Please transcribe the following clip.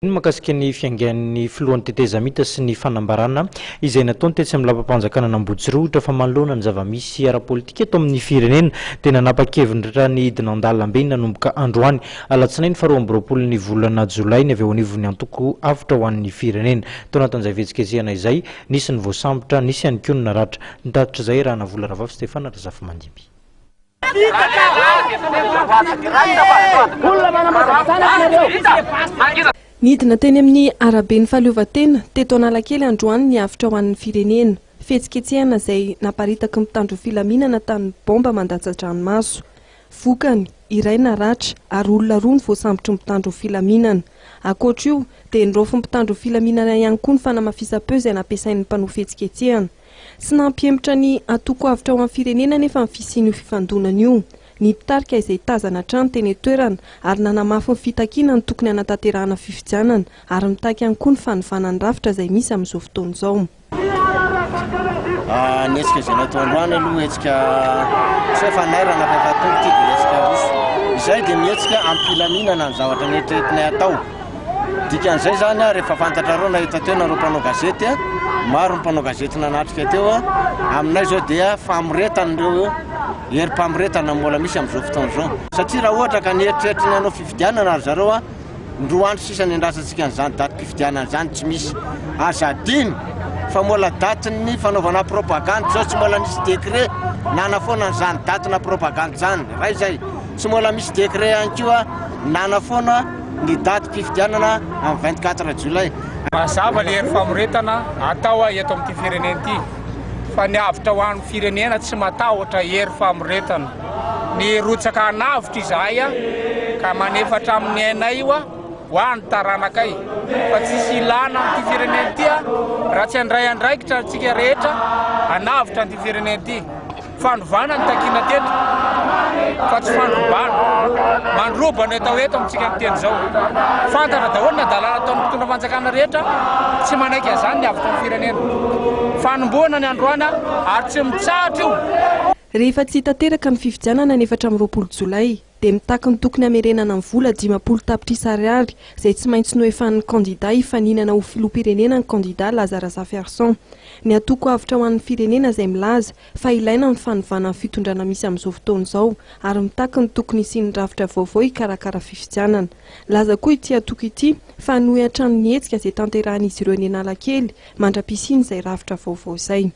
Makasika ny fiangan'ny filohan'ny tetezamita sy ny fanambarana izay nataony tetsy amin'ny lapam-panjakana n'Ambohijatovo fa manoloana ny zava-misy ara-politika eto amin'ny firenena tena nanapa-kevitra ny hidinandalambe nanomboka androany alatsinainy faharoa amby roapolo ny volana jolay ny avy eo anivon'ny antoko avitra ho an'ny firenena tao anatin'izay fihetsiketsehana izay nisy ny voasambotra nisy ihany koa ny naratra nitatitra izay rahana vola ravavy Stefana Razafy Mandimby. Nidina teny amin'ny arabe ny fahaleovantena teto Analakely androany ny avitra ho an'ny firenena. Fihetsiketsehana izay naparitaka mpitandro filaminana tany bomba mandatsa-dranomaso. Vokany iray naratra ary olona roa ny voasambotra mpitandro filaminana. Ankoatra io dia nirofo mpitandro filaminana ihany koa ny fanamafisam-peo izay nampiasain'ny mpanao fihetsiketsehana. Sy nampihemitra ny atoko avitra ho an'ny firenena nefa ny fisian'io fifandonana io. Ny mpitarika izay tazana hatrany teny toerana ary nanamafy ny fitakiana ny tokony hanatanterahana fifidianana ary mitaky ihany koa ny fanofanany rafitra izay misy amin'izao fotoana izao. Ny hetsika izay natao androany aloha hetsika tsy hoe fanairana fa efa tonga ity dia hetsika roso. Izay dia mihetsika ampilaminana ny zavatra neritreretinay atao. Dikan'izay zany rehefa fantatra reo nahita teo nareo mpanao gazety maro ny mpanao gazety nanatrika teo aminay zao dia famoretan'ireo herim-pamoretana mbola misy amin'izao fotoana izao. Satria raha ohatra ka nieritreritra ny anao fifidianana ary zareo ndroandro sisa ny andrasantsika an'izany datim-pifidianana izany tsy misy azadiny fa mbola datin'ny fanaovana propagande zao tsy mbola misy décret nana foana n'izany datina propagande izany raha izay tsy mbola misy décret ihany koa nana foana ny datim-pifidianana amin'ny 24 jolay. Mazava ny herim-pamoretana atao eto amin'ity firenena ity fa ny avitra ho an'ny firenena tsy matahotra herim-pamoretana. Ny rotsaka anavitra izahay ka manefatra amin'ny ainay io ho an'ny taranakay fa tsisy ilana amin'ity firenena ity raha tsy andray andraikitra antsika rehetra anavitra an'ity firenena ity. Fandrovana ny takiana teto fa tsy fandrobana mandrobana atao eto amintsika ny teny izao. Fantatra daholo ny adalana ataon'ny mpitondra fanjakana rehetra tsy manaiky an'izany ny avitra amin'ny firenena. Fanomboana ny androany ary tsy mitsahatra io. Rehefa tsy tanteraka ny fifidianana ny 4 jolay dia mitaky ny tokony hamerenana ny vola 50 tapitrisa ariary izay tsy maintsy noefan'ny kandida hifaninana ho filoham-pirenena ny kandida Lazara Zafiarson. Ny atoko avitra ho an'ny firenena izay milaza fa ilaina ny fanovana ny fitondrana misy amin'izao fotoana izao ary mitaky ny tokony isian'ny rafitra vaovao hikarakara fifidianana. Laza koa ity atoko ity fa nohy hatrany ny hetsika izay tanterahan'izy ireo eny Analakely mandra-pisiany izay rafitra vaovao izay.